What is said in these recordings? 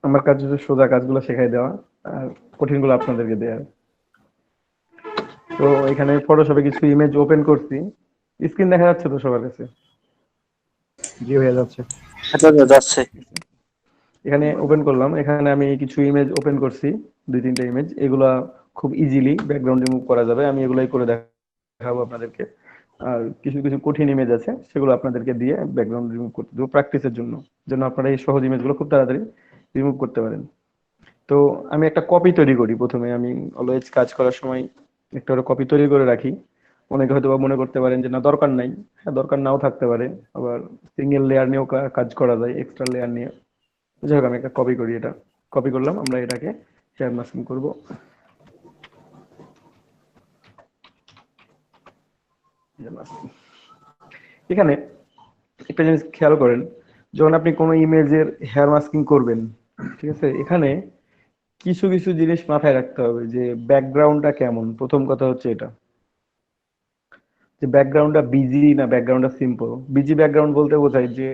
আমার কাজ হচ্ছে সোজা কাজগুলো শেখাই দেওয়া, আর কঠিনগুলো আপনাদেরকে দেওয়া। তো এখানে ফটোশপে কিছু ইমেজ ওপেন করছি। স্ক্রিন দেখা যাচ্ছে তো সবার কাছে? জি হয়ে যাচ্ছে। আচ্ছা আচ্ছা, যাচ্ছে। এখানে ওপেন করলাম, এখানে আমি কিছু ইমেজ ওপেন করছি, 2-3টা ইমেজ। এগুলা খুব ইজিলি ব্যাকগ্রাউন্ড রিমুভ করা যাবে, আমি এগুলাই করে দেখাবো আপনাদেরকে। আর কিছু কিছু কঠিন ইমেজ আছে, সেগুলো আপনাদেরকে দিয়ে ব্যাকগ্রাউন্ড রিমুভ করতে দেবো প্র্যাকটিসের জন্য, যেন আপনারা এই সহজ ইমেজগুলো খুব তাড়াতাড়ি রিমুভ করতে পারেন। তো আমি একটা কপি তৈরি করি প্রথমে। আমি অলওয়েজ কাজ করার সময় একটা করে কপি তৈরি করে রাখি। অনেকে হয়তো বা মনে করতে পারেন যে না দরকার নাই, হ্যাঁ দরকার নাও থাকতে পারে। আবার সিঙ্গেল লেয়ার নিয়েও কাজ করা যায়, এক্সট্রা লেয়ার নিয়ে। যাই হোক, আমি একটা কপি করি, এটা কপি করলাম, আমরা এটাকে শেয়ার মাস্কিং করবো। এখানে একটা জিনিস খেয়াল করেন, যখন আপনি কোনো ইমেজের হেয়ার মাস্কিং করবেন, ঠিক আছে, এখানে কিছু কিছু জিনিস মাথায় রাখতে হবে, যে ব্যাকগ্রাউন্ডটা কেমন। প্রথম কথা হচ্ছে এটা, যে ব্যাকগ্রাউন্ডটা বিজি না ব্যাকগ্রাউন্ডটা সিম্পল। বিজি ব্যাকগ্রাউন্ড বলতে বোঝায় যে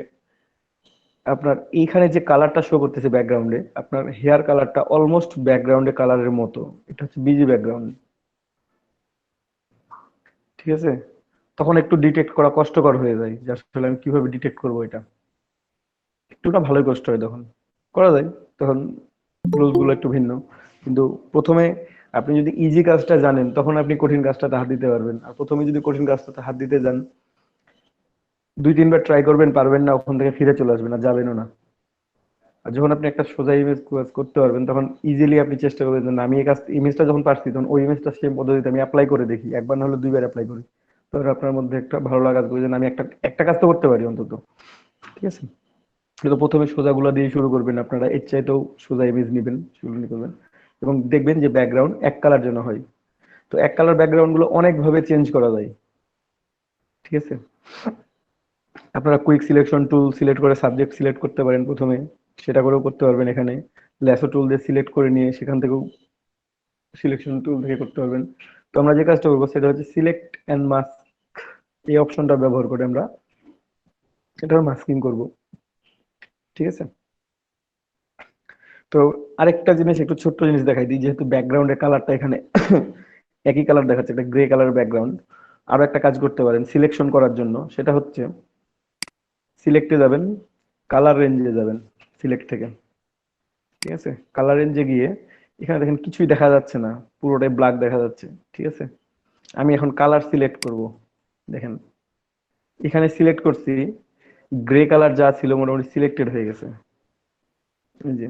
আপনার এইখানে যে কালারটা শো করতেছে ব্যাকগ্রাউন্ডে, আপনার হেয়ার কালারটা অলমোস্ট ব্যাকগ্রাউন্ডে কালারের মতো, এটা হচ্ছে বিজি ব্যাকগ্রাউন্ড। ঠিক আছে, তখন একটু ডিটেক্ট করা কষ্টকর হয়ে যায়, যে আসলে আমি কিভাবে ডিটেক্ট করবো এটা। একটুটা ভালোই কষ্ট হয়, তখন করা যায়, তখন রুলস গুলো একটু ভিন্ন। কিন্তু প্রথমে আপনি যদি ইজি কাজটা জানেন, তখন আপনি কঠিন কাজটাতে হাত দিতে পারবেন। আর প্রথমে যদি কঠিন কাজটাতে হাত দিতে যান, 2-3 বার ট্রাই করবেন, পারবেন না, ওখান থেকে ফিরে চলে আসবেন, আর যাবেনও না। আর যখন আপনি একটা সোজা ইমেজ করতে পারবেন, তখন ইজিলি আপনি চেষ্টা করবেন যে না, আমি এই কাজ ইমেজটা যখন পারছি, তখন ওই ইমেজটা সেম পদ্ধতিতে আমি অ্যাপ্লাই করে দেখি, একবার না হলে 2 বার অ্যাপ্লাই করি। তখন আপনার মধ্যে একটা ভালো লাগা কাজ করবে যে না, আমি একটা একটা কাজ তো করতে পারি অন্তত। ঠিক আছে, কিন্তু প্রথমে সোজাগুলো দিয়ে শুরু করবেন, আপনারা এর চাইতেও সোজা ইমেজ নেবেন, সেগুলো নিয়ে করবেন। এবং দেখবেন যে ব্যাকগ্রাউন্ড এক কালার যেন হয়। তো এক কালার ব্যাকগ্রাউন্ড গুলো অনেক ভাবে চেঞ্জ করা যায়। ঠিক আছে, আপনারা কুইক সিলেকশন টুল সিলেক্ট করে সাবজেক্ট সিলেক্ট করতে পারেন প্রথমে, সেটা করেও করতে পারবেন। এখানে ল্যাসো টুল দিয়ে সিলেক্ট করে নিয়ে সেখান থেকেও সিলেকশন টুল থেকে করতে পারবেন। তো আমরা যে কাজটা করবো সেটা হচ্ছে সিলেক্ট অ্যান্ড মাস্ক, এই অপশনটা ব্যবহার করে আমরা এটার মাস্কিং করব। ঠিক আছে, তো আরেকটা জিনিস, একটু ছোট্ট জিনিস দেখাই দিই। যেহেতু ব্যাকগ্রাউন্ডের কালারটা এখানে একই কালার দেখাচ্ছে, একটা গ্রে কালার ব্যাকগ্রাউন্ড, আরো একটা কাজ করতে পারেন সিলেকশন করার জন্য। সেটা হচ্ছে সিলেক্টে যাবেন, কালার রেঞ্জে যাবেন সিলেক্ট থেকে। ঠিক আছে, কালার রেঞ্জে গিয়ে এখানে দেখেন কিছুই দেখা যাচ্ছে না, পুরোটাই ব্ল্যাক দেখা যাচ্ছে। ঠিক আছে, আমি এখন কালার সিলেক্ট করব। দেখেন এখানে সিলেক্ট করছি, গ্রে কালার যা ছিল মোটামুটি সিলেক্টেড হয়ে গেছে। এই যে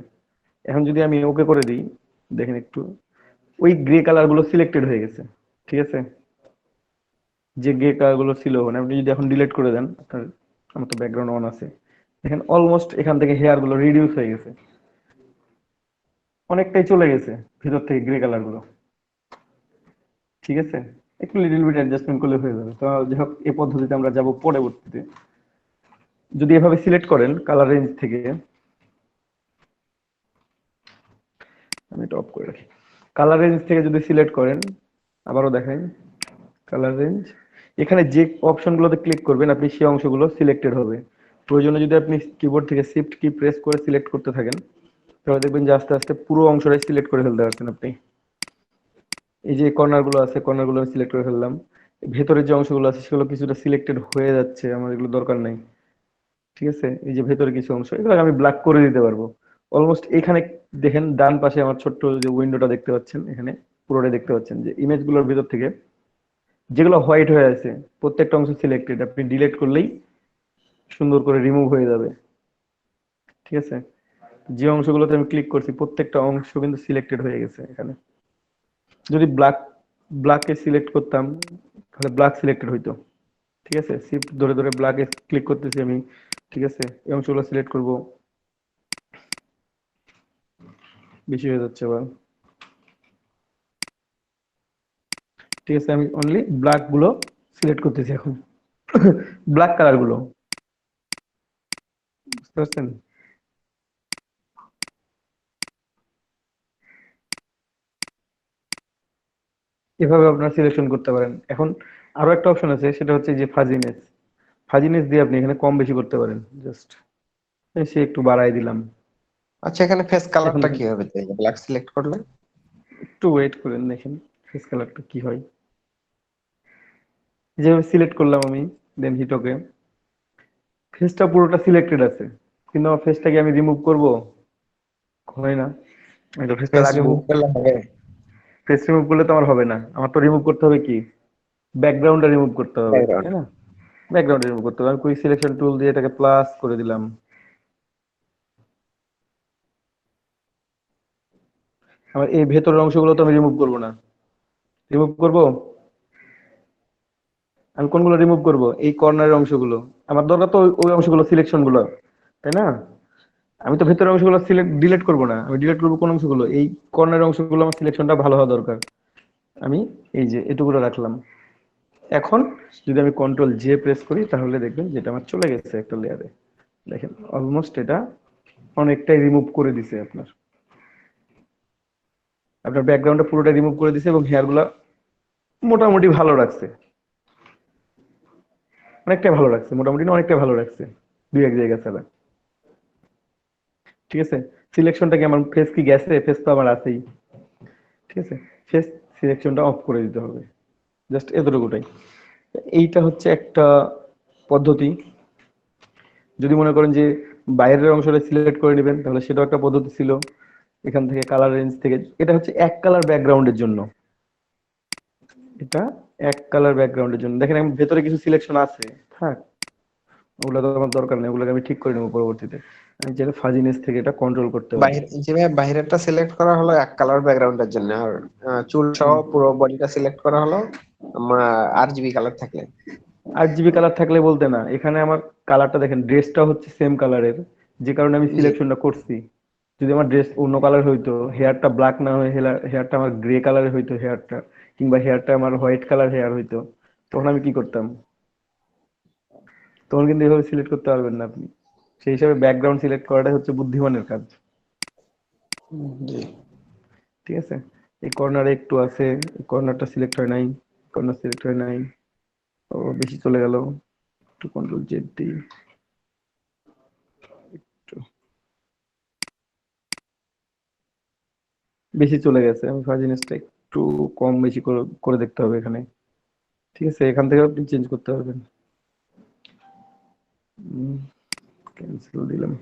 এখন যদি আমি ওকে করে দিই, দেখেন একটু, ওই গ্রে কালার গুলো সিলেক্টেড হয়ে গেছে। ঠিক আছে, যে গ্রে কালার গুলো ছিল ওখানে, আপনি যদি এখন ডিলিট করে দেন আপনার, আমার তো ব্যাকগ্রাউন্ড অন আছে, দেখেন অলমোস্ট এখান থেকে হেয়ার গুলো রিডিউস হয়ে গেছে, অনেকটাই চলে গেছে ভিতর থেকে গ্রে কালার গুলো। ঠিক আছে, একটু লিটল বিট অ্যাডজাস্টমেন্ট করলে হয়ে যাবে। তো যাই হোক, এই পদ্ধতিতে আমরা যাব পরবর্তীতে। যদি এভাবে সিলেক্ট করেন কালার রেঞ্জ থেকে, আমি এটা অফ করে রাখি। কালার রেঞ্জ থেকে যদি সিলেক্ট করেন, আবারও দেখাই, কালার রেঞ্জ, এখানে যে অপশনগুলোতে ক্লিক করবেন আপনি সেই অংশগুলো সিলেক্টেড হবে। প্রয়োজনে যদি আপনি কিবোর্ড থেকে শিফট কি প্রেস করে সিলেক্ট করতে থাকেন, তাহলে দেখবেন যে আস্তে আস্তে পুরো অংশটাই সিলেক্ট করে ফেলতে পারছেন আপনি। এই যে কর্নার গুলো আছে, কর্নার গুলো সিলেক্ট করে ফেললাম। ভেতরের যে অংশগুলো আছে সেগুলো কিছুটা সিলেক্টেড হয়ে যাচ্ছে, আমার এগুলো দরকার নাই। ঠিক আছে, এই যে ভেতরে কিছু অংশ, এগুলো আমি ব্ল্যাক করে দিতে পারবো অলমোস্ট। এখানে দেখেন ডান পাশে আমার ছোট্ট যে উইন্ডোটা দেখতে পাচ্ছেন, এখানে পুরোটাই দেখতে পাচ্ছেন যে ইমেজগুলোর ভিতর থেকে যেগুলো হোয়াইট হয়ে আছে প্রত্যেকটা অংশ সিলেক্টেড, আপনি ডিলিট করলেই সুন্দর করে রিমুভ হয়ে যাবে। ঠিক আছে, যে অংশগুলোতে আমি ক্লিক করছি প্রত্যেকটা অংশ কিন্তু সিলেক্টেড হয়ে গেছে এখানে। যদি ব্ল্যাকে সিলেক্ট করতাম, তাহলে ব্ল্যাক সিলেক্টেড হইতো। ঠিক আছে, শিফট ধরে ধরে ব্ল্যাকে ক্লিক করতেছি আমি। ঠিক আছে, এই অংশগুলো সিলেক্ট করব, বেশি হয়ে যাচ্ছে আবার। ঠিক আছে, আমি অনলি ব্ল্যাক গুলো সিলেক্ট করতেছি এখন, ব্ল্যাক কালার গুলো, বুঝতে পারছেন? এভাবে আপনারা সিলেকশন করতে পারেন। এখন আরো একটা অপশন আছে, সেটা হচ্ছে যে ফাজিনেস। ফাজিনেস দিয়ে আপনি এখানে কম বেশি করতে পারেন। জাস্ট সে একটু বাড়াই দিলাম, আচ্ছা, এখানে ফেস এখন কালারটা দেখেন, কি হবে তাই ব্ল্যাক সিলেক্ট করলে? একটু ওয়েট করেন, দেখেন ফেস কালারটা কি হয়। যেভাবে সিলেক্ট করলাম আমি, দেন হিটকে, ফেসটা পুরোটা সিলেক্টেড আছে, কিন্তু আমার ফেসটাকে আমি রিমুভ করব, হয় না। আমি তো ফেসটা ফেস রাখবো, রিমুভ করলে হবে? ফেস রিমুভ করলে তো আমার হবে না, আমার তো রিমুভ করতে হবে কি, ব্যাকগ্রাউন্ডটা রিমুভ করতে হবে, ব্যাকগ্রাউন্ড। তাই না? ব্যাকগ্রাউন্ড রিমুভ করতে হবে, আমি কুইক সিলেকশন টুল দিয়ে এটাকে প্লাস করে দিলাম। আমার এই ভেতরের অংশগুলো তো আমি রিমুভ করব না, রিমুভ করব, আমি কোনগুলো রিমুভ করব, এই কর্নারের অংশগুলো, আমার দরকার তো ওই অংশগুলো, সিলেকশন গুলো, তাই না? আমি তো ভেতরের অংশগুলো সিলেক্ট ডিলিট করব না, আমি ডিলিট করব কোন অংশগুলো, এই কর্নারের অংশগুলো, আমার সিলেকশনটা ভালো হওয়া দরকার। আমি এই যে এটুকুলো রাখলাম। এখন যদি আমি কন্ট্রোল জে প্রেস করি, তাহলে দেখবেন যেটা আমার চলে গেছে একটা লেয়ারে, দেখেন অলমোস্ট এটা অনেকটাই রিমুভ করে দিছে আপনার, আপনার ব্যাকগ্রাউন্ডটা পুরোটা রিমুভ করে দিছে, এবং হেয়ার গুলা মোটামুটি ভালো রাখছে, অনেকটাই ভালো রাখছে, মোটামুটি না, অনেকটাই ভালো রাখছে, দুই এক জায়গা ছাড়া। ঠিক আছে, সিলেকশনটা কি আমার ফেস কি গেছে, ফেস তো আমার আছেই। ঠিক আছে, ফেস সিলেকশনটা অফ করে দিতে হবে, জাস্ট এতটুকুটাই। এইটা হচ্ছে একটা পদ্ধতি। যদি মনে করেন যে বাইরের অংশটা সিলেক্ট করে নেবেন, তাহলে সেটাও একটা পদ্ধতি ছিল, এখান থেকে কালার রেঞ্জ থেকে। এটা হচ্ছে এক কালার ব্যাকগ্রাউন্ডের জন্য, এটা এক কালার ব্যাকগ্রাউন্ডের জন্য। দেখেন আমি ভেতরে কিছু সিলেকশন আছে, থাক, ওগুলো তো আমার দরকার নেই, ওগুলোকে আমি ঠিক করে নেবো পরবর্তীতে। আমি চাইলে ফাজিনেস থেকে এটা কন্ট্রোল করতে পারি। বাহির যেভাবে বাইরেরটা সিলেক্ট করা হলো এক কালার ব্যাকগ্রাউন্ডের জন্য, আর চুল সহ হুম। পুরো বডিটা সিলেক্ট করা হলো RGB কালার থাকলে। 8 জিবি কালার থাকলে বলতে না, এখানে আমার কালারটা দেখেন, ড্রেসটা হচ্ছে সেম কালারের, যে কারণে আমি জি। সিলেকশনটা করছি। যদি আমার ড্রেস অন্য কালার হইতো, হেয়ারটা ব্ল্যাক না হয়ে হেয়ারটা আমার গ্রে কালারের হইতো হেয়ারটা, কিংবা হেয়ারটা আমার হোয়াইট কালার হেয়ার হইতো, তখন আমি কি করতাম? তখন কিন্তু এভাবে সিলেক্ট করতে পারবেন না আপনি। সেই হিসাবে ব্যাকগ্রাউন্ড সিলেক্ট করাটাই হচ্ছে বুদ্ধিমানের কাজ। জি। ঠিক আছে, এই কর্নারে একটু আছে, কর্নারটা সিলেক্ট হয় নাই, কর্নার সিলেক্ট হয় নাই, ও বেশি চলে গেল, একটু কন্ট্রোল জেড দিই, একটু বেশি চলে গেছে, আমি ফাজিনেসটা একটু কম বেশি করে করে দেখতে হবে এখানে। ঠিক আছে, এখান থেকে আপনি চেঞ্জ করতে পারবেন। ক্যান্সেল দিলাম।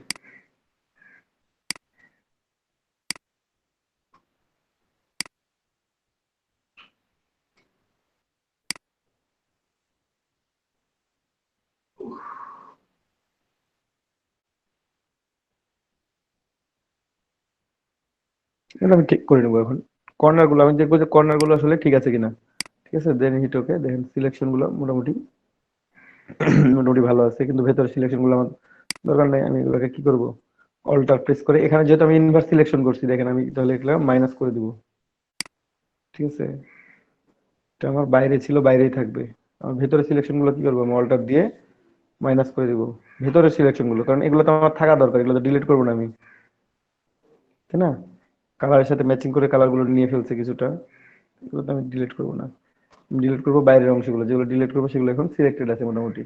এটা আমি ঠিক করে নেবো এখন। কর্নার গুলো আমি দেখবো যে কর্নার গুলো আসলে ঠিক আছে কিনা। ঠিক আছে, দেন হিট ওকে, দেখেন সিলেকশন গুলো মোটামুটি মোটামুটি ভালো আছে, কিন্তু ভেতরে সিলেকশন গুলো আমার দরকার নেই। আমি এগুলোকে কি করব, অল্টার প্রেস করে, এখানে যেহেতু আমি ইনভার্স সিলেকশন করছি, দেখেন আমি তাহলে এগুলো মাইনাস করে দিব। ঠিক আছে, এটা আমার বাইরে ছিল, বাইরেই থাকবে। আমার ভেতরে সিলেকশন গুলো কি করবো, আমি অল্টার দিয়ে মাইনাস করে দিব ভেতরের সিলেকশন গুলো, কারণ এগুলো তো আমার থাকা দরকার, এগুলো তো ডিলিট করবো না আমি, তাই না? কালারের সাথে ম্যাচিং করে কালার গুলো নিয়ে ফেলছে কিছুটা, এগুলো তো আমি ডিলিট করবো না। ডিলিট করবো বাইরের অংশগুলো, যেগুলো ডিলিট করবো সেগুলো এখন সিলেক্টেড আছে মোটামুটি।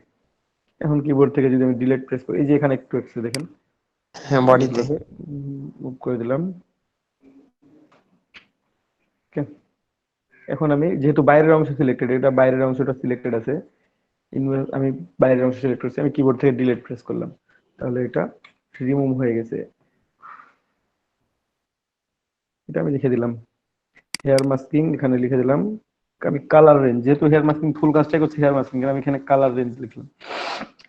এখন কিবোর্ড থেকে যদি আমি ডিলিট প্রেস করি, এই যে এখানে একটু এসছে দেখেন, হ্যাঁ, আমি বডিতে। এগুলোকে মুভ করে দিলাম। ওকে, এখন আমি যেহেতু বাইরের অংশ সিলেক্টেড, এটা বাইরের অংশটা সিলেক্টেড আছে, আমি বাইরের অংশ সিলেক্ট করছি, আমি কিবোর্ড থেকে ডিলিট প্রেস করলাম, তাহলে এটা রিমুভ হয়ে গেছে। এটা আমি লিখে দিলাম, হেয়ার মাস্কিং এখানে লিখে দিলাম। আমি কালার রেঞ্জ, যেহেতু হেয়ার মাস্কিং ফুল কাজটাই করছি হেয়ার মাস্কিং, আমি এখানে কালার রেঞ্জ লিখলাম,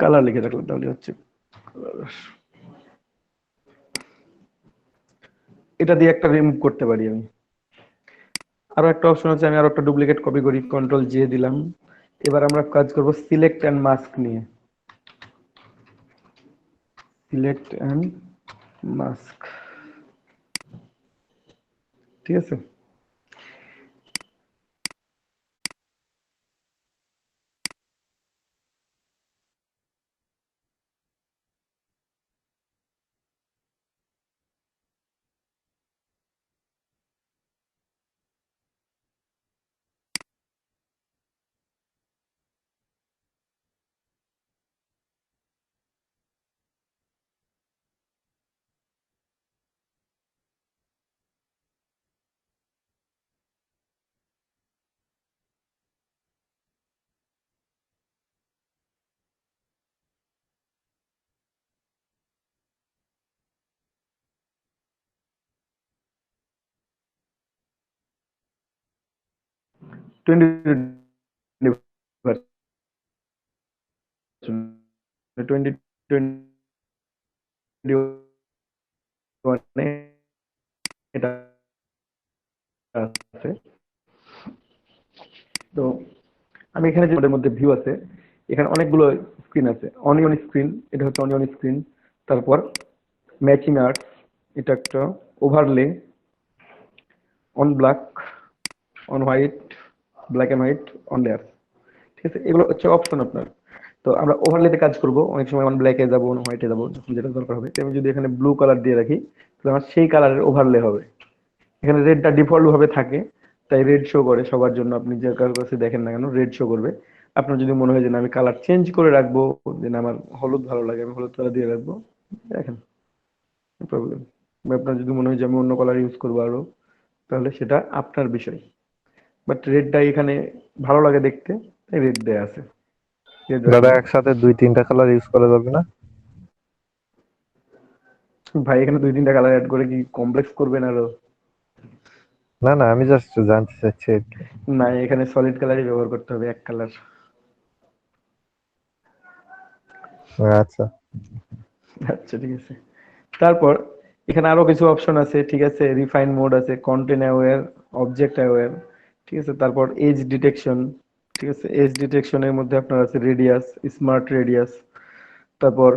কালার লিখে রাখলাম, তাহলে হচ্ছে colour। এটা দিয়ে একটা রিমুভ করতে পারি আমি। আরো একটা অপশন আছে, আমি আরো একটা ডুপ্লিকেট কপি করি, কন্ট্রোল জে দিলাম। এবার আমরা কাজ করব সিলেক্ট এন্ড মাস্ক নিয়ে, সিলেক্ট এন্ড মাস্ক। ঠিক আছে, 20 2021 এটা আছে। তো আমি এখানে যে ওটার মধ্যে ভিউ আছে, এখানে অনেকগুলো স্ক্রিন আছে। অনিয়ন স্ক্রিন, এটা হচ্ছে অনিয়ন স্ক্রিন। তারপর ম্যাচিং আর্টস, এটা একটা overlay, on black, on white, black and white, on layer. ঠিক আছে, এগুলো হচ্ছে অপশন আপনার। তো আমরা ওভারলেতে কাজ করব, অনেক সময় অন ব্ল্যাকে যাবো, অন হোয়াইটে যাবো, যখন যেটা দরকার হবে। তো আমি যদি এখানে ব্লু কালার দিয়ে রাখি, তাহলে আমার সেই কালারের ওভারলে হবে। এখানে রেডটা ডিফল্ট ভাবে থাকে, তাই রেড শো করে সবার জন্য। আপনি যে কারোর কাছে দেখেন না কেন, রেড শো করবে। আপনার যদি মনে হয় যে না আমি কালার চেঞ্জ করে রাখবো, যে না আমার হলুদ ভালো লাগে, আমি হলুদ কালার দিয়ে রাখবো, দেখেন, প্রবলেম। আপনার যদি মনে হয় যে আমি অন্য কালার ইউজ করবো আরো, তাহলে সেটা আপনার বিষয়। বাট রেডটা এখানে ভালো লাগে দেখতে, তাই রেড দেয়া আছে, রেড দাদা রাখবো। একসাথে 2-3টা কালার ইউজ করা যাবে না? ভাই এখানে 2-3টা কালার অ্যাড করে কি কমপ্লেক্স করবেন আরো? না না, আমি জাস্ট জানতে চাচ্ছি আর কি। না, এখানে সলিড কালারই ব্যবহার করতে হবে, এক কালার। আচ্ছা। আচ্ছা ঠিক আছে। তারপর এখানে আরো কিছু অপশন আছে, ঠিক আছে। রিফাইন মোড আছে, কন্টেন্ট অ্যাওয়্যার, অবজেক্ট অ্যাওয়্যার, ঠিক আছে। তারপর এজ ডিটেকশন, ঠিক আছে। এজ ডিটেকশনের মধ্যে আপনার আছে রেডিয়াস, স্মার্ট রেডিয়াস। তারপর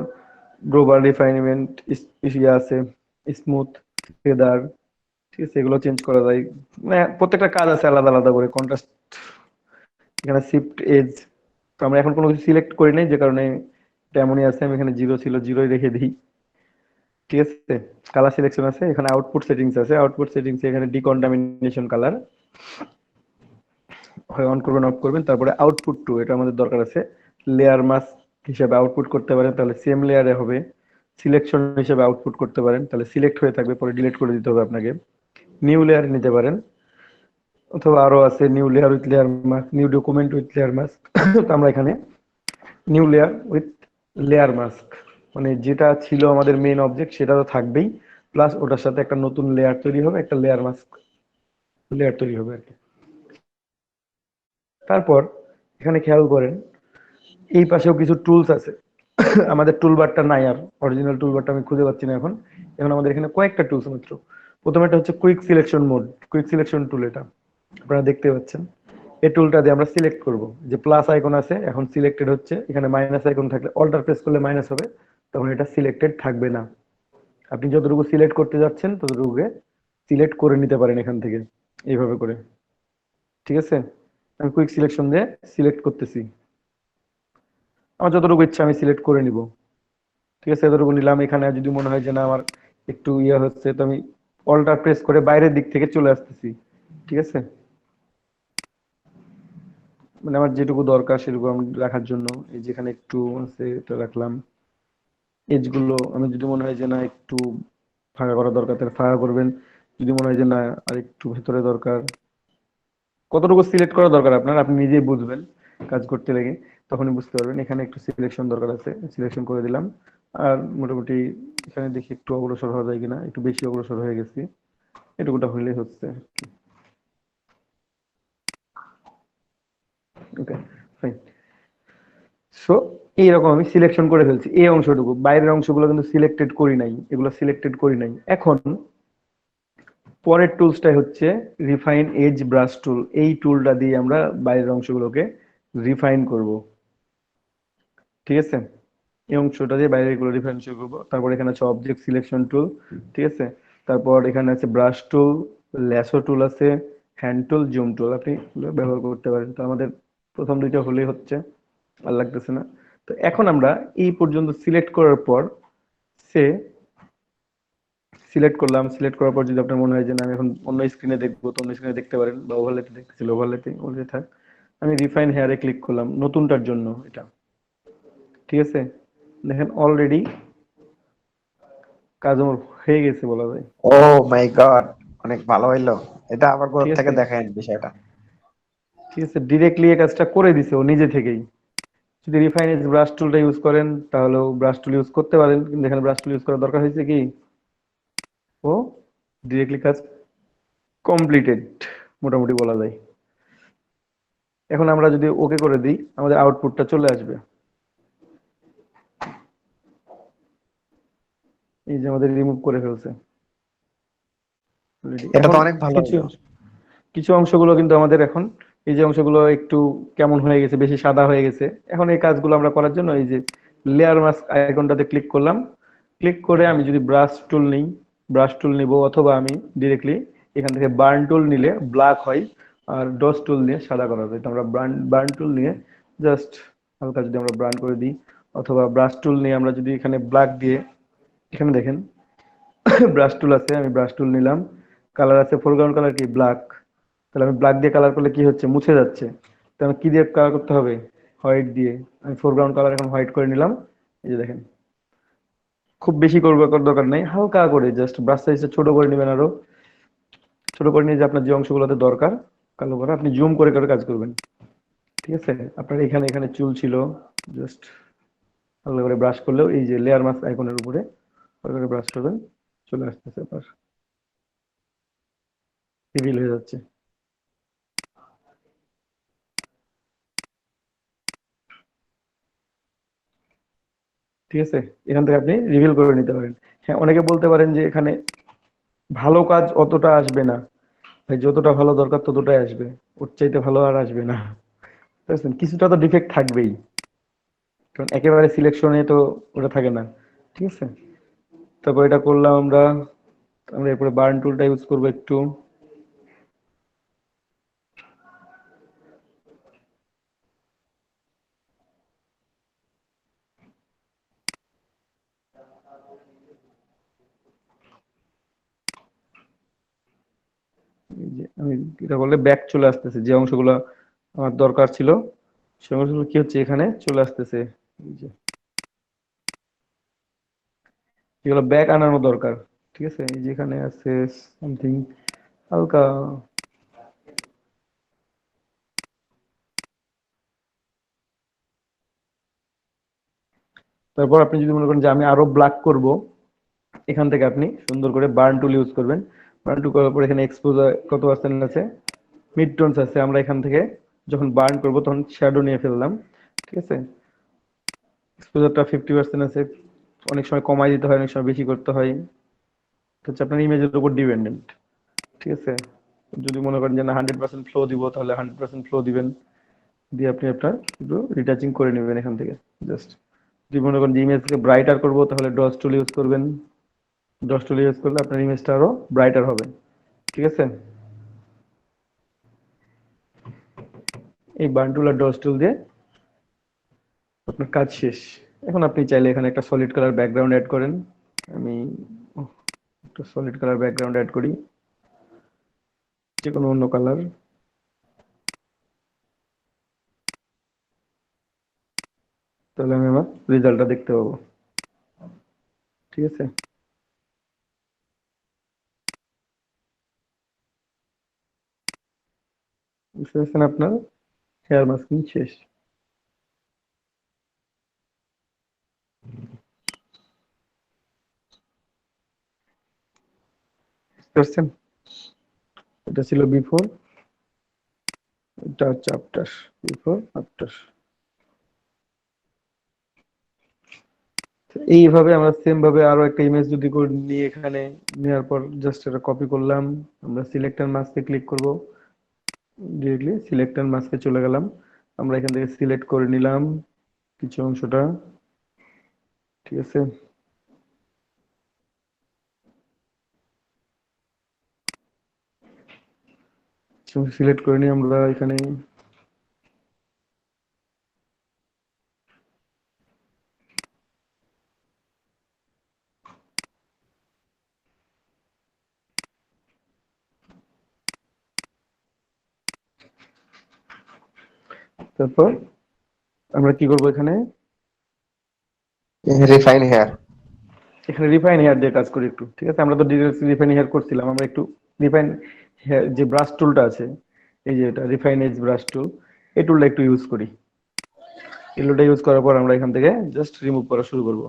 গ্লোবাল রিফাইনমেন্ট, ইয়া আছে, স্মুথ, ফেদার, ঠিক আছে। এগুলো চেঞ্জ করা যায়, মানে প্রত্যেকটা কাজ আছে আলাদা আলাদা করে। কন্ট্রাস্ট, এখানে শিফট এজ। তো আমরা এখন কোনো কিছু সিলেক্ট করি নাই, যে কারণে তেমনই আছে। আমি এখানে জিরো ছিল, জিরোই রেখে দিই, ঠিক আছে। কালার সিলেকশন আছে, এখানে আউটপুট সেটিংস আছে। আউটপুট সেটিংস এখানে ডিকন্টামিনেশন কালার হয় অন করবেন, অফ করবেন। তারপরে আউটপুট টু, এটা আমাদের দরকার আছে। লেয়ার মাস্ক হিসেবে আউটপুট করতে পারেন, তাহলে সেম লেয়ারে হবে। সিলেকশন হিসেবে আউটপুট করতে পারেন, তাহলে সিলেক্ট হয়ে থাকবে, পরে ডিলিট করে দিতে হবে আপনাকে। নিউ লেয়ার নিতে পারেন, অথবা আরো আছে new layer with layer mask, new document with layer mask. তো আমরা এখানে new layer with layer mask, মানে যেটা ছিল আমাদের মেইন অবজেক্ট সেটা তো থাকবেই, প্লাস ওটার সাথে একটা নতুন লেয়ার তৈরি হবে, একটা লেয়ার মাস্ক লেয়ার তৈরি হবে আর কি। তারপর এখানে খেয়াল করেন, এই পাশেও কিছু টুলস আছে। আমাদের টুলবারটা নাই আর, অরিজিনাল টুলবারটা আমি খুঁজে পাচ্ছি না এখন। এখন আমাদের এখানে কয়েকটা টুলস মাত্র। প্রথমে এটা হচ্ছে quick selection mode, quick selection tool. এটা আপনারা দেখতে পাচ্ছেন। এই টুলটা দিয়ে আমরা সিলেক্ট করব, যে প্লাস আইকন আছে এখন সিলেক্টেড হচ্ছে, এখানে মাইনাস আইকন থাকলে অল্টার প্রেস করলে মাইনাস হবে, তখন এটা সিলেক্টেড থাকবে না। আপনি যতটুকু সিলেক্ট করতে যাচ্ছেন ততটুকুকে সিলেক্ট করে নিতে পারেন এখান থেকে, এইভাবে করে, ঠিক আছে। আমি কুইক সিলেকশন দিয়ে সিলেক্ট করতেছি, আমার যতটুকু ইচ্ছা আমি সিলেক্ট করে নিব, ঠিক আছে। এতটুকু নিলাম। এখানে যদি মনে হয় যে না আমার একটু ইয়ে হচ্ছে, তো আমি অল্টার প্রেস করে বাইরের দিক থেকে চলে আসতেছি, ঠিক আছে। মানে আমার যেটুকু দরকার সেটুকু আমি রাখার জন্য এই যেখানে একটু আছে এটা রাখলাম। এজ গুলো আমি যদি মনে হয় যে না একটু ফাঁকা করা দরকার, তাহলে ফাঁকা করবেন। যদি মনে হয় যে না আর একটু ভেতরে দরকার, কতটুকু সিলেক্ট করা দরকার আপনার, আপনি নিজেই বুঝবেন কাজ করতে লেগে, তখনই বুঝতে পারবেন। এখানে একটু সিলেকশন দরকার আছে, সিলেকশন করে দিলাম। আর মোটামুটি এখানে দেখি একটু অগ্রসর হওয়া যায় কিনা, একটু বেশি অগ্রসর হয়ে গেছি, এটুকুটা হইলেই হচ্ছে। ওকে, ফাইন। সো এইরকম আমি সিলেকশন করে ফেলছি এই অংশটুকু, বাইরের অংশগুলো কিন্তু সিলেক্টেড করি নাই, এগুলো সিলেক্টেড করি নাই। এখন পরের টুলসটাই হচ্ছে রিফাইন এজ ব্রাশ টুল। এই টুলটা দিয়ে আমরা বাইরের অংশগুলোকে রিফাইন করব, ঠিক আছে। এই অংশটা দিয়ে বাইরের গুলো রিফাইন শুরু করবো। তারপর এখানে আছে অবজেক্ট সিলেকশন টুল, ঠিক আছে। তারপর এখানে আছে ব্রাশ টুল, ল্যাসো টুল আছে, হ্যান্ড টুল, জুম টুল, আপনি এগুলো ব্যবহার করতে পারেন। তো আমাদের প্রথম দুইটা হলেই হচ্ছে, আর লাগতেছে না। তো এখন আমরা এই পর্যন্ত সিলেক্ট করার পর, সে সিলেক্ট করলাম, সিলেক্ট করার পর যদি আপনার মনে হয় যে না আমি এখন অন্য স্ক্রিনে দেখবো, তো অন্য স্ক্রিনে দেখতে পারেন, বা ওভারলেতে দেখতেছিল ওভারলেতে ওভারলে থাক। আমি রিফাইন হেয়ারে ক্লিক করলাম নতুনটার জন্য এটা, ঠিক আছে। দেখেন অলরেডি কাজ আমার হয়ে গেছে বলা যায়, ও মাই গড, অনেক ভালো হইলো। এটা আবার ঠিক কোথা থেকে আছে। দেখেন বিষয়টা? ঠিক আছে, ডিরেক্টলি এই কাজটা করে দিছে ও নিজে থেকেই। যদি রিফাইন ব্রাশ টুলটা ইউজ করেন তাহলেও ব্রাশ টুল ইউজ করতে পারেন, কিন্তু এখানে ব্রাশ টুল ইউজ করার দরকার হয়েছে কি, ও ডিরেক্টলি কাজ কমপ্লিটেড মোটামুটি বলা যায়। এখন আমরা যদি ওকে করে দিই আমাদের আউটপুটটা চলে আসবে। এই যে আমাদের রিমুভ করে ফেলছে already। এটা তো এখন অনেক ভালো কিছু হলো। কিছু অংশগুলো কিন্তু আমাদের এখন এই যে অংশগুলো একটু কেমন হয়ে গেছে, বেশি সাদা হয়ে গেছে। এখন এই কাজগুলো আমরা করার জন্য এই যে লেয়ার মাস্ক আইকনটাতে ক্লিক করলাম। ক্লিক করে আমি যদি ব্রাশ টুল নিই, ব্রাশ টুল নিব, অথবা আমি ডিরেক্টলি এখান থেকে বার্ন টুল নিলে ব্ল্যাক হয়, আর ডস টুল নিয়ে সাদা করা যায়। তো আমরা বার্ন টুল নিয়ে জাস্ট হালকা যদি আমরা বার্ন করে দিই, অথবা ব্রাশ টুল নিয়ে আমরা যদি এখানে ব্ল্যাক দিয়ে, এখানে দেখেন ব্রাশ টুল আছে, আমি ব্রাশ টুল নিলাম। কালার আছে, ফোরগ্রাউন্ড কালার কি ব্ল্যাক। তাহলে আমি ব্ল্যাক দিয়ে কালার করলে কি হচ্ছে, মুছে যাচ্ছে। তো আমি কি দিয়ে কালার করতে হবে, হোয়াইট দিয়ে। আমি ফোরগ্রাউন্ড কালার এখন হোয়াইট করে নিলাম। এই যে দেখেন, খুব বেশি করবে করার দরকার নেই, হালকা করে জাস্ট ব্রাশ সাইজটা ছোট করে নেবেন, আরো ছোট করে নিয়ে যে আপনার যে অংশগুলোতে দরকার কালো করা আপনি জুম করে করে কাজ করবেন। ঠিক আছে, আপনার এখানে এখানে চুল ছিল, জাস্ট হালকা করে ব্রাশ করলেও এই যে লেয়ার মাস্ক আইকনের উপরে করে ব্রাশ করবেন, চলে আসতেছে আপনার, রিভিল হয়ে যাচ্ছে। ঠিক আছে, এখান থেকে আপনি রিভিল করে নিতে পারেন। হ্যাঁ, অনেকে বলতে পারেন যে এখানে ভালো কাজ অতটা আসবে না ভাই, যতটা ভালো দরকার ততটাই আসবে, ওর চাইতে ভালো আর আসবে না। বুঝতে পারছেন? কিছুটা তো ডিফেক্ট থাকবেই, কারণ একেবারে সিলেকশনে তো ওটা থাকে না। ঠিক আছে, তারপর এটা করলাম আমরা। আমরা এরপরে বার্ন টুলটা ইউজ করবো একটু। এই যে আমি এটা করলে ব্যাক চলে আসতেছে, যে অংশগুলো আমার দরকার ছিল সেই অংশগুলো কি হচ্ছে এখানে চলে আসতেছে। এই যে যেগুলো ব্যাক আনানো দরকার, ঠিক আছে, এই যে এখানে আছে সামথিং হালকা। তারপর আপনি যদি মনে করেন যে আমি আরো ব্ল্যাক করব, এখান থেকে আপনি সুন্দর করে বার্ন টুল ইউজ করবেন। বার্ন টুল করার পর এখানে এক্সপোজার কত পার্সেন্ট আছে, মিড টোনস আছে, আমরা এখান থেকে যখন বার্ন করব তখন শ্যাডো নিয়ে ফেললাম। ঠিক আছে, এক্সপোজারটা 50% আছে, অনেক সময় কমাই দিতে হয়, অনেক সময় বেশি করতে হয়, তো হচ্ছে আপনার ইমেজের উপর ডিপেন্ডেন্ট। ঠিক আছে, যদি মনে করেন যে না 100% ফ্লো দিব তাহলে 100% ফ্লো দিবেন, দিয়ে আপনি আপনার একটু রিটাচিং করে নেবেন এখান থেকে জাস্ট। যদি মনে করেন যে ইমেজকে ব্রাইটার করবো তাহলে ডস টুল ইউজ করবেন। ডস টুল ইউজ করলে আপনার ইমেজটা আরো ব্রাইটার হবে। ঠিক আছে, এই বার্ন টুল আর ডস টুল দিয়ে আপনার কাজ শেষ। এখন আপনি চাইলে এখানে একটা সলিড কালার ব্যাকগ্রাউন্ড অ্যাড করেন। আমি একটা সলিড কালার ব্যাকগ্রাউন্ড অ্যাড করি, যে কোনো অন্য কালার। তাহলে আমি আমার রেজাল্টটা দেখতে পাবো। ঠিক আছে, বুঝতে পারছেন, আপনার হেয়ার মাস্কিং শেষ। বুঝতে পারছেন, এটা ছিল বিফোর, এটা হচ্ছে আফটার, বিফোর আফটার। এইভাবে আমরা সেম ভাবে আরো একটা ইমেজ যদি নিয়ে এখানে নেওয়ার পর জাস্ট এটা কপি করলাম। আমরা সিলেক্টর মাস্কে ক্লিক করব, ডিরেক্টলি সিলেক্টর মাস্কে চলে গেলাম। আমরা এখান থেকে সিলেক্ট করে নিলাম কিছু অংশটা। ঠিক আছে, সিলেক্ট করে নিয়ে আমরা এখানে তারপর আমরা কি করব, এখানে রিফাইন হেয়ার। এখানে রিফাইন হেয়ার দিয়ে কাজ করি একটু। ঠিক আছে, আমরা তো ডিটেলস রিফাইন হেয়ার করছিলাম, আমরা একটু রিফাইন হেয়ার যে ব্রাশ টুলটা আছে, এই যে এটা রিফাইন এজ ব্রাশ টুল, এই টুলটা একটু ইউজ করি। এই টুলটা ইউজ করার পর আমরা এখান থেকে জাস্ট রিমুভ করা শুরু করব।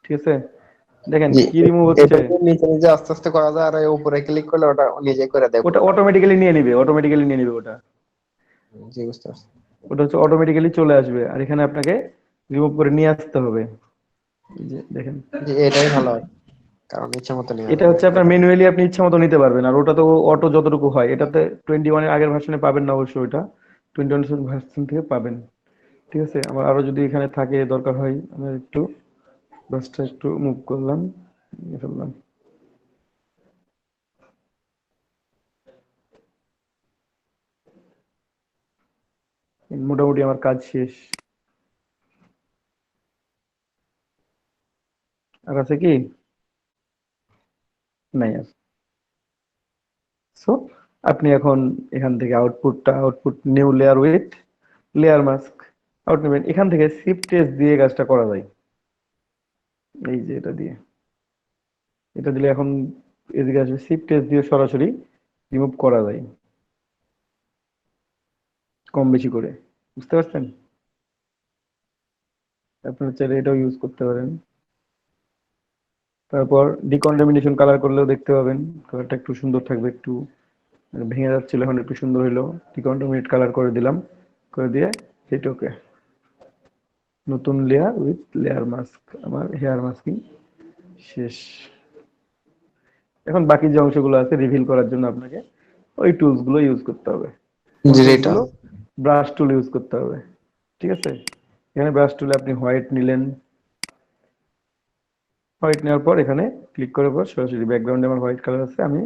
ঠিক আছে, দেখেন জি, কি রিমুভ হচ্ছে। এটা দিয়ে নিচে নিচে আস্তে আস্তে করা যায়, আর এই উপরে ক্লিক করলে ওটা নিজে করে দেয় ওটা পুরোটা। অটোমেটিক্যালি নিয়ে নিবে, অটোমেটিক্যালি নিয়ে নিবে ওটা। জি, বুঝতে পারছি। ওটা হচ্ছে অটোমেটিক্যালি চলে আসবে, আর এখানে আপনাকে রিমুভ করে নিয়ে আসতে হবে। এই যে দেখেন, জি, এটাই ভালো হয়, কারণ ইচ্ছা মতো নেওয়া এটা যায় হচ্ছে আপনার এটা। ম্যানুয়ালি আপনি ইচ্ছা মতো নিতে পারবেন। আর ওটা তো অটো যতটুকু হয়, এটাতে 21 এর আগের ভার্সনে পাবেন না অবশ্যই, ওটা 21 ভার্সন থেকে পাবেন। ঠিক আছে, আমার আরো যদি এখানে থাকে দরকার হয়, আমি একটু ব্রাশটা একটু মুভ করলাম, নিয়ে ফেললাম। মোটামুটি আমার কাজ শেষ। আর আছে কি? নাই আর। সো আপনি এখন এখান থেকে output new layer with layer mask out নেবেন। এখান থেকে শিফট এস দিয়ে কাজটা করা যায়। এই যে এটা দিয়ে, এটা দিলে এখন এদিকে আসবে, শিফট এস দিয়ে সরাসরি রিমুভ করা যায় কম বেশি করে। বুঝতে পারছেন? আপনারা চাইলে এটাও ইউজ করতে পারেন। তারপর ডিকন্টামিনেশন কালার করলেও দেখতে পাবেন, কালারটা একটু সুন্দর থাকবে। একটু ভেঙে যাচ্ছিল, এখন একটু সুন্দর হইলো। ডিকন্টামিনেট কালার করে দিলাম, করে দিয়ে সেটাকে নতুন লেয়ার উইথ লেয়ার মাস্ক, আমার হেয়ার মাস্কিং শেষ। এখন বাকি যে অংশগুলো আছে রিভিল করার জন্য আপনাকে ওই টুলস গুলো ইউজ করতে হবে। কোন জি, টুলস এটা গুলো? ব্রাশ টুল ইউজ করতে হবে। ঠিক আছে, এখানে ব্রাশ টুলে আপনি হোয়াইট নিলেন, হোয়াইট নেওয়ার পর এখানে ক্লিক করার পর সরাসরি ব্যাকগ্রাউন্ডে আমার হোয়াইট কালার আছে, আমি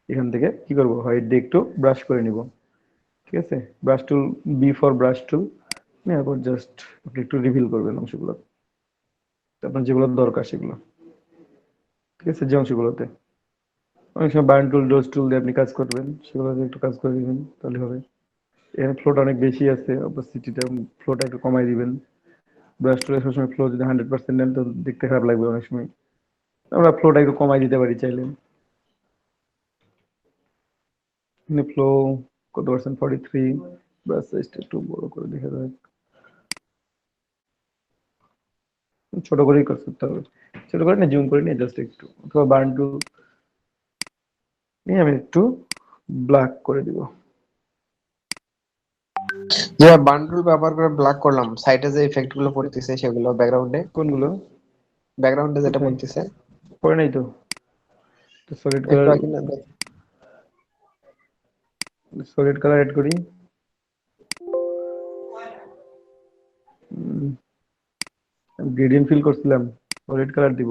এখান থেকে কি করব, হোয়াইট দিয়ে একটু ব্রাশ করে নিব। ঠিক আছে, brush tool, B for brush tool নেওয়ার পর জাস্ট আপনি একটু রিভিল করবেন অংশগুলো, আপনার যেগুলো দরকার সেগুলো। ঠিক আছে, যে অংশগুলোতে অনেক সময় বার্ন টুল, ডোজ টুল দিয়ে আপনি কাজ করবেন, সেগুলোতে একটু কাজ করে দিবেন, তাহলে হবে। এখানে ফ্লোটা অনেক বেশি আছে, অপাসিটিটা, ফ্লোটা একটু কমাই দিবেন। ব্রাশ টুলে সবসময় ফ্লো যদি 100% নেন তো দেখতে খারাপ লাগবে অনেক সময়, আমরা ফ্লোটা একটু কমাই দিতে পারি চাইলে। এখানে ফ্লো কত পার্সেন্ট, 43। ব্রাশ সাইজটা একটু বড় করে দেখা যাক, ছোট করেই কাজ করতে হবে। ছোট করে না, জুম করে নিয়ে জাস্ট একটু, অথবা বার্ন টুল নিয়ে আমি একটু ব্ল্যাক করে দিব। যে বান্ডুল ব্যবহার করে ব্ল্যাক করলাম, সাইডে যে ইফেক্ট গুলো পড়তেছে সেগুলো ব্যাকগ্রাউন্ডে, কোনগুলো? যেটা কোথায়? পড়তেছে পরে নাই তো, সলিড একটু কালার, আগে না সলিড কালার এড করি। গ্রেডিয়েন্ট ফিল করছিলাম, সলিড কালার দিব।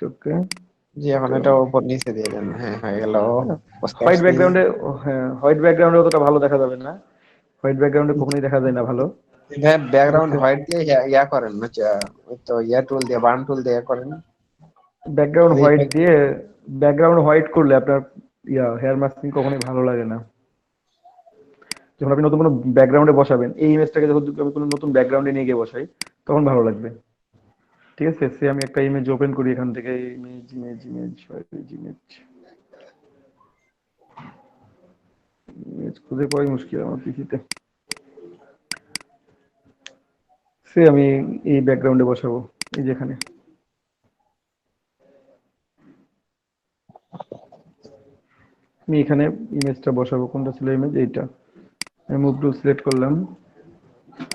ওকে, জি, এখন এটা উপর নিচে দিয়ে দেন, হ্যাঁ হয়ে গেল, বুঝতে হোয়াইট পারছি। ব্যাকগ্রাউন্ডে, হ্যাঁ হোয়াইট ব্যাকগ্রাউন্ডে অতটা ভালো দেখা যাবে না, হোয়াইট ব্যাকগ্রাউন্ডে কখনোই দেখা যায় না ভালো। হ্যাঁ, ঠিক ব্যাকগ্রাউন্ড আছে, হোয়াইট দিয়ে ইয়া করেন না, ওই তো ইয়া টুল দিয়ে, বার্ন টুল দিয়ে করেন। ব্যাকগ্রাউন্ড ওই হোয়াইট effect- দিয়ে, ব্যাকগ্রাউন্ড হোয়াইট করলে আপনার হেয়ার মাস্কিং কখনোই ভালো লাগে না। যখন আপনি নতুন কোনো ব্যাকগ্রাউন্ডে বসাবেন, এই ইমেজটাকে যখন আমি কোনো নতুন ব্যাকগ্রাউন্ডে নিয়ে গিয়ে বসাই, তখন ভালো লাগবে। ঠিক আছে, সে আমি একটা ইমেজ ওপেন করি এখান থেকে, image image image image image খুঁজে পাওয়াই মুশকিল আমার পিসিতে। সে আমি এই ব্যাকগ্রাউন্ডে বসাবো, এই যেখানে আমি এখানে ইমেজটা বসাবো। কোনটা ছিল ইমেজ? এইটা। আমি মুভ টুল সিলেক্ট করলাম,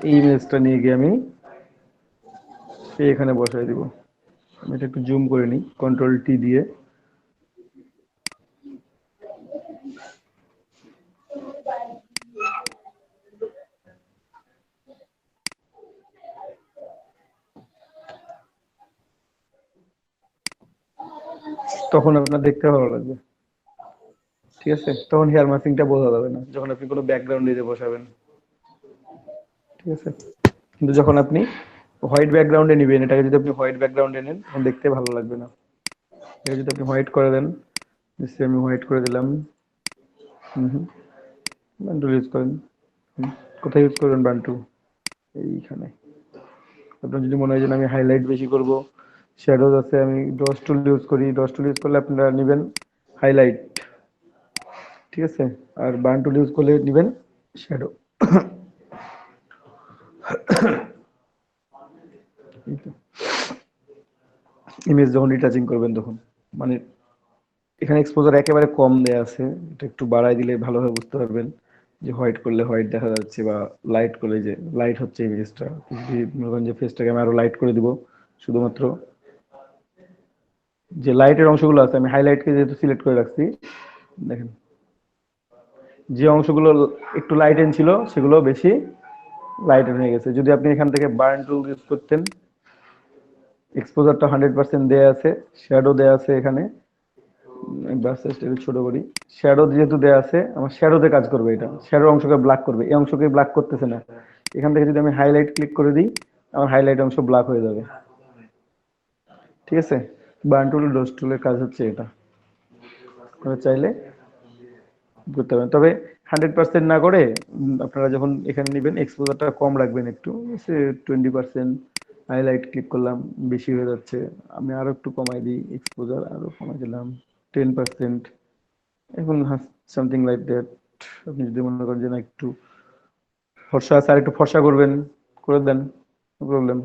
এই ইমেজটা নিয়ে গিয়ে আমি এখানে বসাই দিব। আমি এটা একটু জুম করে নিই কন্ট্রোল টি দিয়ে। তখন আপনার দেখতে ভালো লাগবে। ঠিক আছে, তখন হেয়ার মাস্কিংটা বোঝা যাবে না যখন আপনি কোনো ব্যাকগ্রাউন্ড দিয়ে বসাবেন। ঠিক আছে, কিন্তু যখন আপনি হোয়াইট ব্যাকগ্রাউন্ডে নিবেন, এটাকে যদি আপনি হোয়াইট ব্যাকগ্রাউন্ডে নেন তখন দেখতে ভালো লাগবে না। এটা যদি আপনি হোয়াইট করে দেন, নিশ্চয়ই আমি হোয়াইট করে দিলাম। হুম, বান্টু ইউজ করেন। কোথায় ইউজ করবেন বান্টু? এইখানে। আপনার যদি মনে হয় যে না, আমি হাইলাইট বেশি করব, শ্যাডোজ আছে, আমি ডস টুল ইউজ করি। ডস টুল ইউজ করলে আপনারা নেবেন হাইলাইট। ঠিক আছে, আর বার্ন টুল ইউজ করলে নেবেন শ্যাডো। ইমেজ যখন রিটাচিং করবেন তখন মানে এখানে এক্সপোজার একেবারে কম দেয়া আছে, এটা একটু বাড়ায় দিলে ভালোভাবে বুঝতে পারবেন যে হোয়াইট করলে হোয়াইট দেখা যাচ্ছে বা লাইট করলে যে লাইট হচ্ছে ইমেজটা। যদি মনে করেন যে ফেসটাকে আমি আরো লাইট করে দিব, শুধুমাত্র যে লাইটের অংশগুলো আছে আমি হাইলাইটকে যেহেতু সিলেক্ট করে রাখছি, দেখেন যে অংশগুলো একটু লাইটেন ছিল সেগুলো বেশি লাইটেন হয়ে গেছে। যদি আপনি এখান থেকে বার্ন টুল ইউজ করতেন, এক্সপোজারটা 100% দেয়া আছে, শ্যাডো দেয়া আছে এখানে, ব্রাশটা একটু ছোট করি, শ্যাডো যেহেতু দেয়া আছে আমার শ্যাডোতে কাজ করবে, এটা শ্যাডো অংশকে ব্ল্যাক করবে, এই অংশকে ব্ল্যাক করতেছে না। এখান থেকে যদি আমি হাইলাইট ক্লিক করে দিই আমার হাইলাইট অংশ ব্ল্যাক হয়ে যাবে, ঠিক আছে। বার্ন টুল ডোজ টুলের কাজ হচ্ছে এটা, আপনারা চাইলে করতে পারেন, তবে 100% না করে আপনারা যখন এখানে নেবেন এক্সপোজারটা কম রাখবেন, একটু 20%। হাইলাইট ক্লিক করলাম, বেশি হয়ে যাচ্ছে, আমি আরো একটু কমাই দিই, এক্সপোজার আরো কমাই দিলাম 10%, এখন সামথিং লাইক দ্যাট। আপনি যদি মনে করেন যে না একটু ফর্সা আছে আর একটু ফর্সা করবেন, করে দেন, নো প্রবলেম।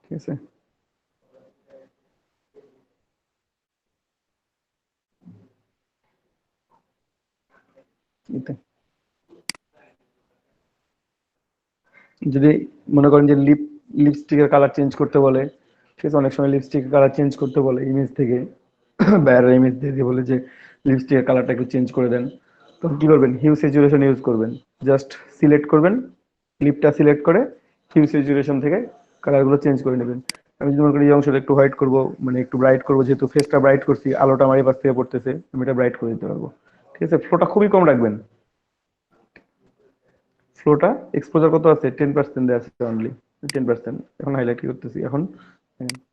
ঠিক আছে, এতে যদি মনে করেন যে লিপস্টিকের কালার চেঞ্জ করতে বলে, ঠিক আছে, অনেক সময় লিপস্টিকের কালার চেঞ্জ করতে বলে ইমেজ থেকে, বাইরের ইমেজ দিয়ে বলে যে লিপস্টিকের কালারটা একটু চেঞ্জ করে দেন, তখন কি করবেন, হিউ স্যাচুরেশন ইউজ করবেন। জাস্ট সিলেক্ট করবেন, লিপটা সিলেক্ট করে হিউ স্যাচুরেশন থেকে কালারগুলো চেঞ্জ করে নেবেন। আমি যদি মনে করি এই অংশটা একটু হোয়াইট করবো, মানে একটু ব্রাইট করবো, যেহেতু ফেসটা ব্রাইট করছি, আলোটা আমার এই পাশ থেকে পড়তেছে, আমি এটা ব্রাইট করে দিতে পারবো। ঠিক আছে, ফ্লোটা খুবই কম রাখবেন, ফ্লোটা এক্সপোজার কত আছে 10% দেওয়া আছে অনলি, 10%। এখন হাইলাইট করতেছি, এখন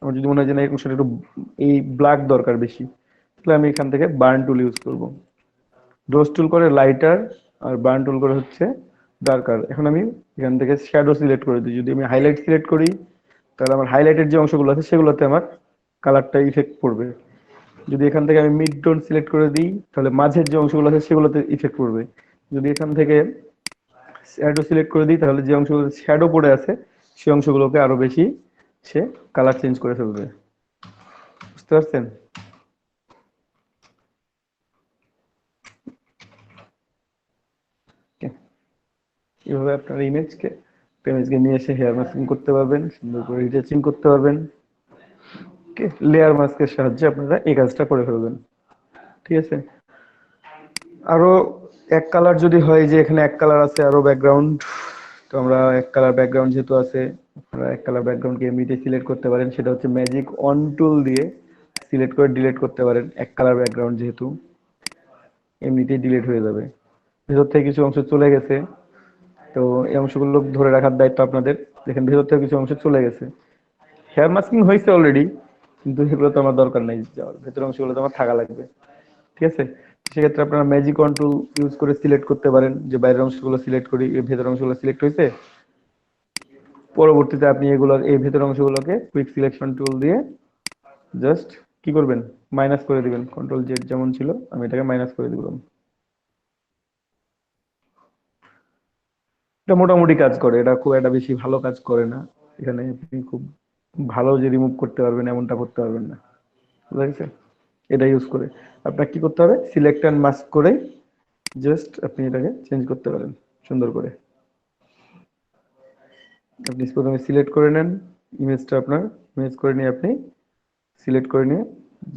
আমার যদি মনে হয় যে না এই অংশটা একটু এই ব্ল্যাক দরকার বেশি, তাহলে আমি এখান থেকে বার্ন টুল ইউজ করব। ডোজ টুল করে লাইটার আর বার্ন টুল করে হচ্ছে ডার্কার। এখন আমি এখান থেকে শ্যাডো সিলেক্ট করে দিই, যদি আমি হাইলাইট সিলেক্ট করি তাহলে আমার হাইলাইটের যে অংশগুলো আছে সেগুলোতে আমার কালারটা ইফেক্ট পড়বে। যদি এখান থেকে আমি মিড টোন সিলেক্ট করে দিই তাহলে মাঝের যে অংশগুলো আছে সেগুলোতে ইফেক্ট পড়বে। যদি এখান থেকে শ্যাডো সিলেক্ট করে দিই তাহলে যে অংশগুলো শ্যাডো পড়ে আছে সেই অংশগুলোকে আরো বেশি সে কালার চেঞ্জ করে ফেলবে, বুঝতে পারছেন? Okay, এভাবে আপনার ইমেজকে নিয়ে এসে হেয়ার মাস্কিং করতে পারবেন, সুন্দর করে রিটাচিং করতে পারবেন। ওকে, লেয়ার মাস্কের সাহায্যে আপনারা এই কাজটা করে ফেলবেন, ঠিক আছে। আরো এক কালার যদি হয়, যে এখানে এক কালার আছে আরো ব্যাকগ্রাউন্ড, তো আমরা এক কালার ব্যাকগ্রাউন্ড যেহেতু আছে, আপনারা এক কালার ব্যাকগ্রাউন্ডকে এমনিতে সিলেক্ট করতে পারেন, সেটা হচ্ছে ম্যাজিক অন টুল দিয়ে সিলেক্ট করে ডিলিট করতে পারেন। এক কালার ব্যাকগ্রাউন্ড যেহেতু এমনিতেই ডিলিট হয়ে যাবে, ভেতর থেকে কিছু অংশ চলে গেছে, তো এই অংশগুলো ধরে রাখার দায়িত্ব আপনাদের। দেখেন ভেতর থেকে কিছু অংশ চলে গেছে, হেয়ার মাস্কিং হয়েছে অলরেডি, কিন্তু সেগুলো তো আমার দরকার নাই যাওয়ার, ভেতরের অংশগুলো তো আমার থাকা লাগবে, ঠিক আছে। সেক্ষেত্রে আপনারা ম্যাজিক অন টুল ইউজ করে সিলেক্ট করতে পারেন, যে বাইরের অংশগুলো সিলেক্ট করি, এই ভেতরের অংশগুলো সিলেক্ট হয়েছে, পরবর্তীতে আপনি এগুলো এই ভেতরের অংশগুলোকে কুইক সিলেকশন টুল দিয়ে জাস্ট কি করবেন, মাইনাস করে দিবেন। কন্ট্রোল জেড যেমন ছিল আমি এটাকে মাইনাস করে দিলাম। এটা মোটামুটি কাজ করে, এটা খুব একটা বেশি ভালো কাজ করে না। এখানে আপনি খুব ভালো যে রিমুভ করতে পারবেন এমনটা করতে পারবেন না, বুঝা গেছে? এটা ইউজ করে আপনার কি করতে হবে, সিলেক্ট অ্যান্ড মাস্ক করে জাস্ট আপনি এটাকে চেঞ্জ করতে পারেন সুন্দর করে। আপনি প্রথমে সিলেক্ট করে নেন ইমেজটা, আপনার ইমেজ করে নিয়ে আপনি সিলেক্ট করে নিয়ে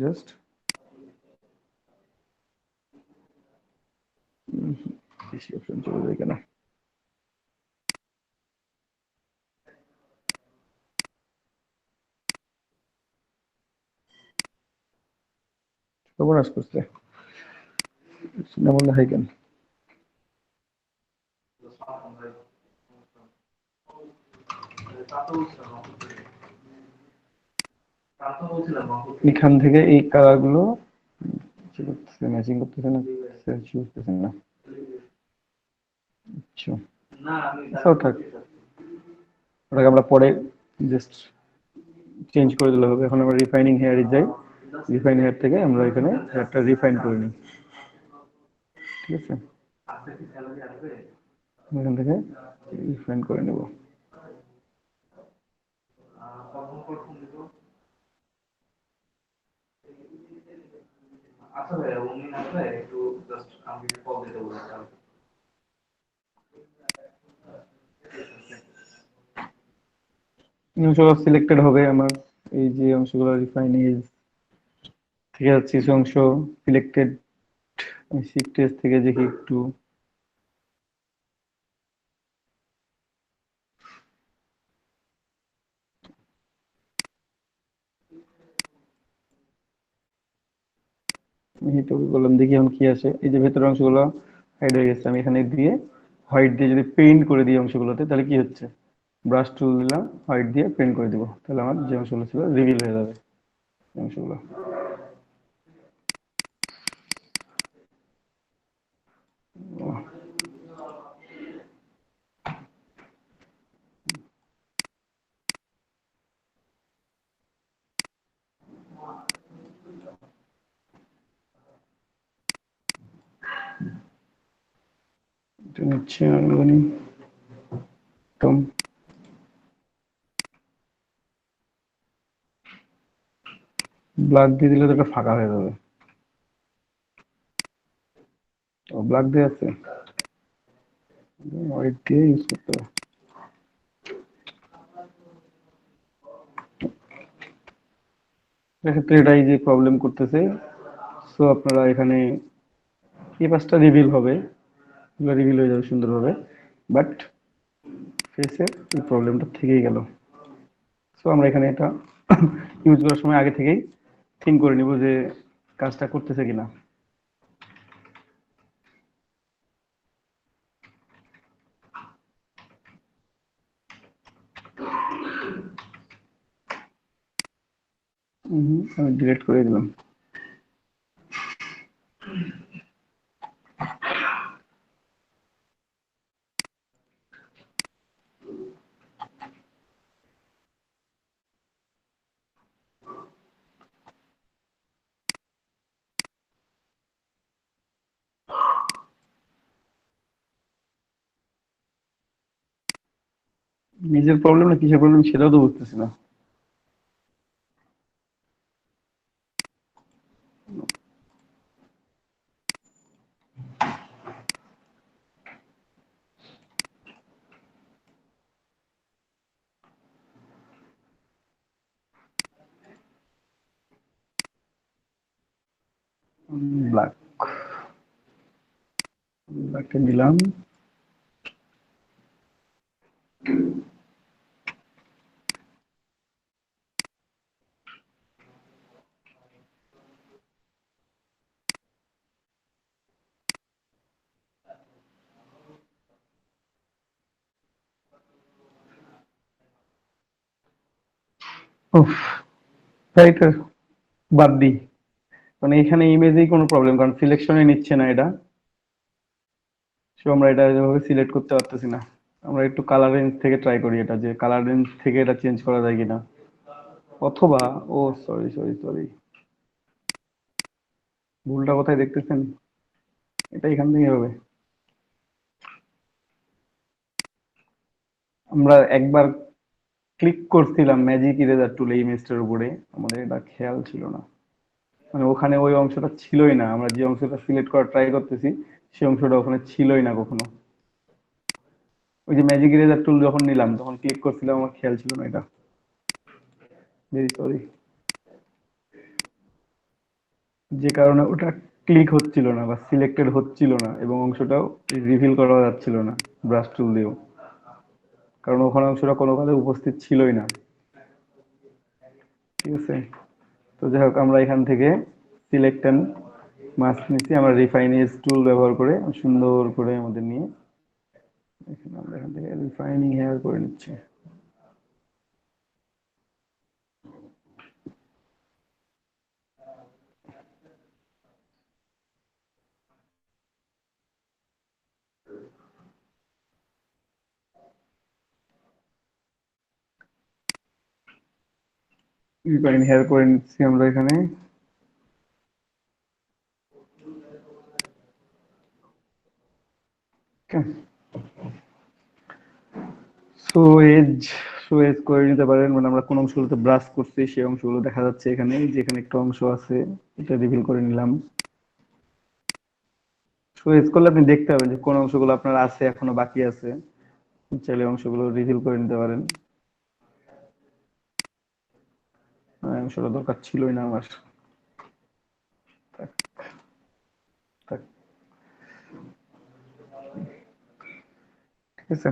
জাস্ট বেশি অপশন চলে যায় কেন, সর্বনাশ করছে, এমন দেখাই কেন? এখান থেকে এই কালার গুলো ম্যাচিং করতেছে না, করতেছে না, আচ্ছা সব থাক, ওটাকে আমরা পরে জাস্ট চেঞ্জ করে দিলে হবে। এখন আমরা রিফাইনিং হেয়ারে যাই, রিফাইন হেয়ার থেকে আমরা এখানে হেয়ারটা রিফাইন করে নিই, ঠিক আছে। এখান থেকে রিফাইন করে নেব। এই অংশগুলো সিলেক্টেড হবে আমার, এই যে অংশগুলো রিফাইনিজ থেকে যাচ্ছে কিছু অংশ সিলেক্টেড। আমি শিফট এস থেকে দেখি একটু, এইটুকু করলাম, দেখি এখন কি আসে। এই যে ভেতরের অংশগুলো হাইড হয়ে গেছে, আমি এখানে দিয়ে হোয়াইট দিয়ে যদি পেইন্ট করে দিই অংশগুলোতে, তাহলে কি হচ্ছে, ব্রাশ টুল দিলাম, হোয়াইট দিয়ে পেইন্ট করে দিব, তাহলে আমার যে অংশগুলো ছিল রিভিল হয়ে যাবে এই অংশগুলো। এটা নিচ্ছে আনুমানিক কম, ব্ল্যাক দিয়ে দিলে তো এটা ফাঁকা হয়ে যাবে। ও ব্ল্যাক দিয়ে আছে, হোয়াইট দিয়ে ইউজ করতে হবে। এক্ষেত্রে এটাই যে প্রবলেম করতেছে। সো আপনারা এখানে এই পাঁচটা রিভিল হবে, এগুলো রিভিল হয়ে যাবে সুন্দরভাবে, বাট ফেসের এই প্রবলেমটা থেকেই গেল। সো আমরা এখানে এটা ইউজ করার সময় আগে থেকেই থিঙ্ক করে নিব যে কাজটা করতেছে কিনা। আমি ডিলিট করে দিলাম। নিজের প্রবলেম না কিসের প্রবলেম সেটাও তো বুঝতেছি না। ব্ল্যাক, ব্ল্যাকটা দিলাম। উফ, এটা বাদ দিই, মানে এখানে ইমেজেই কোনো প্রবলেম, কারণ সিলেকশনে নিচ্ছে না এটা। সো আমরা এটা এভাবে সিলেক্ট করতে পারতেছি না। আমরা একটু কালার রেঞ্জ থেকে ট্রাই করি এটা, যে কালার রেঞ্জ থেকে এটা চেঞ্জ করা যায় কিনা, অথবা ও সরি সরি সরি, ভুলটা কোথায় দেখতেছেন, এটা এখান থেকে হবে। আমরা একবার ক্লিক করছিলাম ম্যাজিক ইরেজার টুলে ইমেজটার উপরে, আমাদের এটা খেয়াল ছিল না, মানে ওখানে ওই অংশটা ছিলই না, আমরা যে অংশটা সিলেক্ট করার ট্রাই করতেছি সেই অংশটা ওখানে ছিলই না কখনো। ওই যে ম্যাজিক ইরেজার টুল যখন নিলাম তখন ক্লিক করছিলাম, আমার খেয়াল ছিল না এটা, ভেরি সরি। যে কারণে ওটা ক্লিক হচ্ছিল না বা সিলেক্টেড হচ্ছিল না, এবং অংশটাও রিভিল করা যাচ্ছিল না ব্রাশ টুল দিয়েও, কারণ ওখানে অংশটা কোনো কাজে উপস্থিত ছিলই না। ঠিক আছে, তো যাই হোক আমরা এখান থেকে সিলেক্ট অ্যান্ড মাস্ক নিচ্ছি, আমরা রিফাইনিজ টুল ব্যবহার করে সুন্দর করে আমাদের নিয়ে এখানে আমরা এখান থেকে রিফাইনিং হেয়ার করে নিচ্ছি। রিফাইন হেয়ার করে নিচ্ছি আমরা এখানে। সুয়েজ সুয়েজ করে নিতে পারেন, মানে আমরা কোন অংশগুলোতে ব্রাশ করছি সেই অংশগুলো দেখা যাচ্ছে এখানে, যেখানে একটা অংশ আছে এটা রিভিল করে নিলাম। সুয়েজ করলে আপনি দেখতে পাবেন যে কোন অংশগুলো আপনার আছে এখনো বাকি আছে, চাইলে অংশগুলো রিভিল করে নিতে পারেন। অংশটা দরকার ছিলই না আমার। থাক, থাক। ঠিক আছে,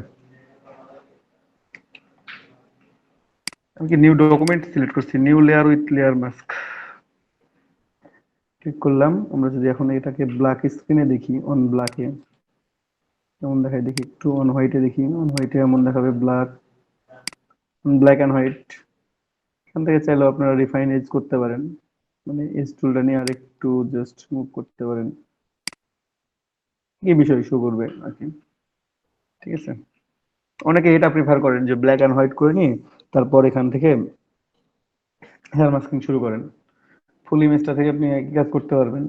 আমি কি নিউ ডকুমেন্ট সিলেক্ট করছি, new layer with layer mask click করলাম। আমরা যদি এখন এটাকে ব্ল্যাক স্ক্রিনে দেখি, অন ব্ল্যাকে কেমন দেখায় দেখি, একটু অন হোয়াইটে দেখি, অন হোয়াইটে এমন দেখাবে ব্ল্যাক, ব্ল্যাক এন্ড হোয়াইট। এখান থেকে চাইলেও আপনারা রিফাইন এজ করতে পারেন, মানে এজ টুলটা নিয়ে আর একটু জাস্ট মুভ করতে পারেন, এই বিষয় শো করবে আর কি। ঠিক আছে, অনেকে এটা প্রিফার করেন যে ব্ল্যাক এন্ড হোয়াইট করে নিয়ে তারপর এখান থেকে হেয়ার মাস্কিং শুরু করেন। ফুল ইমেজটা থেকে আপনি একই কাজ করতে পারবেন,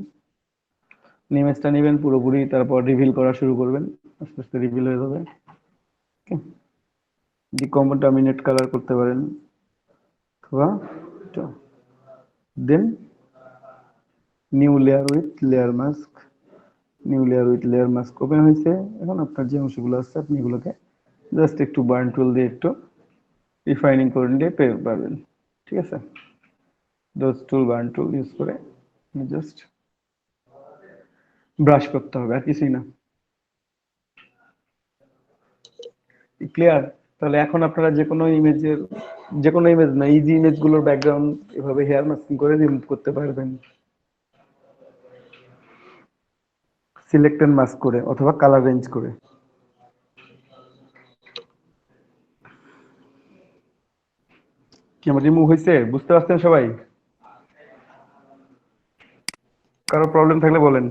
ইমেজটা নেবেন পুরোপুরি, তারপর রিভিল করা শুরু করবেন, আস্তে আস্তে রিভিল হয়ে যাবে। ডিকম্পামিনেট কালার করতে পারেন, অথবা then new layer with layer mask, new layer with layer mask open হয়েছে। এখন আপনার যে অংশগুলো আছে আপনি এগুলোকে জাস্ট একটু বার্ন টুল দিয়ে একটু রিফাইনিং করে নিয়ে পেয়ে পারবেন। ঠিক আছে, ডোজ টুল বার্ন টুল ইউজ করে জাস্ট ব্রাশ করতে হবে, আর কিছুই না। ক্লিয়ার? তাহলে এখন আপনারা যে কোনো ইমেজ না, ইজি ইমেজগুলোর ব্যাকগ্রাউন্ড এভাবে হেয়ার মাস্কিং করে রিমুভ করতে পারবেন, সিলেক্ট এন্ড মাস্ক করে অথবা কালার রেঞ্জ করে। কি আমার রিমুভ হয়েছে? বুঝতে পারছেন সবাই? কারো প্রবলেম থাকলে বলেন।